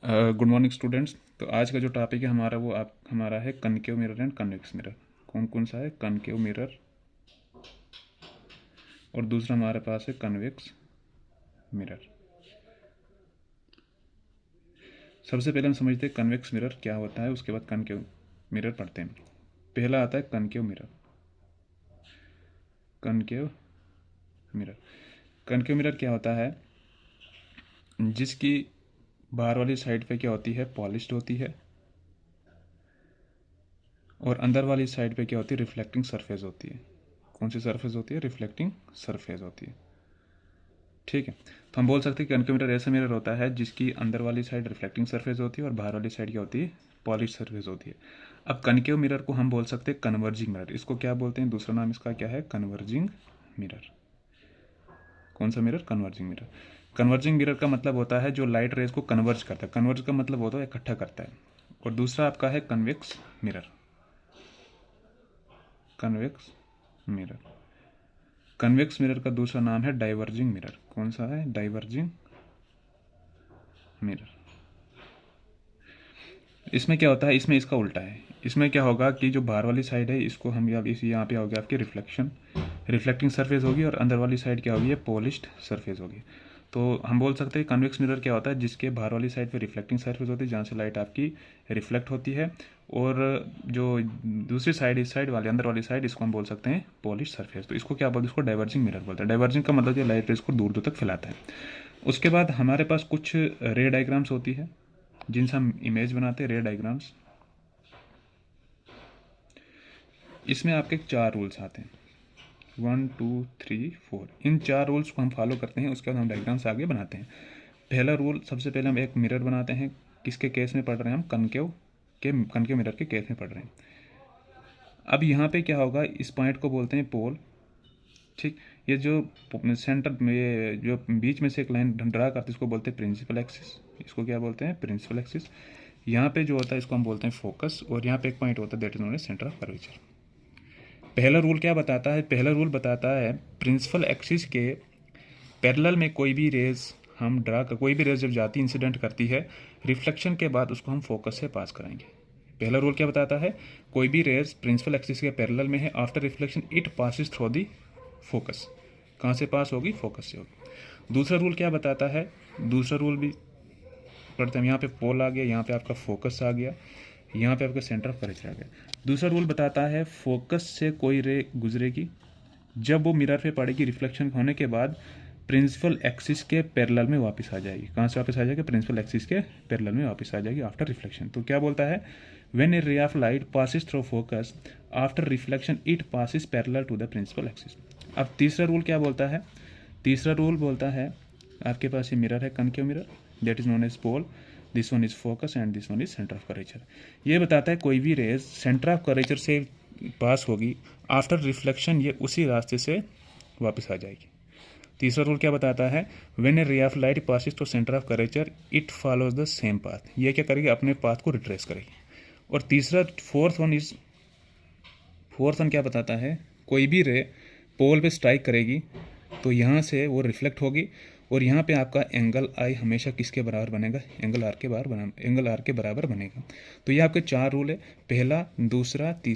Good morning students. तो आज का जो टॉपिक है हमारा वो हमारा है concave mirror and convex mirror. कौन कौन सा है? कनकेव मिरर और दूसरा हमारे पास है कन्वेक्स मिरर। सबसे पहले हम समझते हैं कन्वेक्स मिरर क्या होता है, उसके बाद कनकेव मिरर पढ़ते हैं। पहला आता है concave mirror. Concave mirror concave mirror क्या होता है? जिसकी बाहर वाली साइड पे क्या होती है? पॉलिश्ड होती है, और अंदर वाली साइड पे क्या होती है? रिफ्लेक्टिंग सरफेस होती है। कौन सी सरफेस होती है? रिफ्लेक्टिंग सरफेस होती है। ठीक है, तो हम बोल सकते हैं कि कनकेव मिरर ऐसा मिरर होता है जिसकी अंदर वाली साइड रिफ्लेक्टिंग सरफेस होती है और बाहर वाली साइड क्या होती है? पॉलिश सरफेस होती है। अब कनकेव मिरर को हम बोल सकते हैं कन्वर्जिंग मिरर। इसको क्या बोलते हैं? दूसरा नाम इसका क्या है? Converging mirror. कौन सा mirror? Converging mirror. Converging mirror का मतलब होता है जो लाइट रेज को कन्वर्ज करता है। कन्वर्ज का मतलब होता है इकट्ठा करता है। और दूसरा आपका है convex mirror. Convex mirror. Convex mirror का दूसरा नाम है डाइवर्जिंग मिरर। कौन सा है? Diverging mirror. इसमें क्या होता है? इसमें इसका उल्टा है। इसमें क्या होगा कि जो बाहर वाली साइड है इसको हम यहाँ पे होगी आपकी रिफ्लेक्टिंग सरफेस होगी, और अंदर वाली साइड क्या होगी? पॉलिश्ड सरफेस होगी। तो हम बोल सकते हैं कन्वेक्स मिरर क्या होता है? जिसके बाहर वाली साइड पे रिफ्लेक्टिंग सरफेस होती है जहाँ से लाइट आपकी रिफ्लेक्ट होती है, और जो दूसरी साइड, इस साइड वाली अंदर वाली साइड, इसको हम बोल सकते हैं पॉलिश सरफेस। तो इसको क्या बोलते हैं? इसको डाइवर्जिंग मिरर बोलते हैं। डाइवर्जिंग का मतलब ये लाइट रेज को दूर दूर तक फैलाता है। उसके बाद हमारे पास कुछ रे डायग्राम्स होती है जिनसे हम इमेज बनाते हैं, रे डायग्राम्स। इसमें आपके 4 रूल्स आते हैं, 1 2 3 4। इन 4 रूल्स को हम फॉलो करते हैं, उसके बाद हम डायग्राम्स आगे बनाते हैं। पहला रूल, सबसे पहले हम एक मिरर बनाते हैं। किसके केस में पढ़ रहे हैं हम? कनकेव मिरर के केस में पढ़ रहे हैं। अब यहाँ पे क्या होगा? इस पॉइंट को बोलते हैं पोल। ठीक, ये जो सेंटर में, ये जो बीच में से एक लाइन ड्रा करते हैं, इसको बोलते हैं प्रिंसिपल एक्सिस। इसको क्या बोलते हैं? Principal axis. यहाँ पे जो होता है इसको हम बोलते हैं फोकस, और यहाँ पे एक पॉइंट होता है that is known as centre of curvature. पहला रूल क्या बताता है? पहला रूल बताता है प्रिंसिपल एक्सिस के पैरेलल में कोई भी रेज हम कोई भी रेज जब जाती इंसिडेंट करती है, रिफ्लेक्शन के बाद उसको हम फोकस से पास कराएंगे। पहला रूल क्या बताता है? कोई भी रेज प्रिंसिपल एक्सिस के पैरेलल में है, after reflection it passes through the focus. कहाँ से पास होगी? फोकस से होगी। दूसरा रूल क्या बताता है? दूसरा रूल भी पढ़ते हैं। यहाँ पे पोल आ गया, यहाँ पे आपका फोकस आ गया, यहाँ पे आपका सेंटर ऑफ कर्वेचर आ गया। दूसरा रूल बताता है फोकस से कोई रे गुजरेगी, जब वो मिरर पे पड़ेगी, रिफ्लेक्शन होने के बाद प्रिंसिपल एक्सिस के पैरेलल में वापस आ जाएगी। कहाँ से वापस आ जाएगी? प्रिंसिपल एक्सिस के पैरेलल में वापस आ जाएगी आफ्टर रिफ्लेक्शन। तो क्या बोलता है? When a ray of light passes through focus after reflection it passes parallel to the principal axis. अब तीसरा रूल क्या बोलता है? तीसरा रूल बोलता है, आपके पास ये मिरर है concave mirror, that is known as pole, this one is focus and this one is centre of curvature. ये बताता है कोई भी रेज सेंटर ऑफ कर्वेचर से पास होगी, आफ्टर रिफ्लेक्शन ये उसी रास्ते से वापस आ जाएगी। तीसरा रूल क्या बताता है? When a ray of light passes to centre of curvature it follows the same path. ये क्या करेगी? अपने पाथ को रिट्रेस करेगी। और तीसरा फोर्थ वन क्या बताता है? कोई भी रे पोल पे स्ट्राइक करेगी तो यहाँ से वो रिफ्लेक्ट होगी, और यहाँ पे आपका एंगल आई हमेशा किसके बराबर बनेगा? एंगल आर के बराबर बनेगा। तो ये आपके 4 रूल है, पहला, दूसरा, तीसरा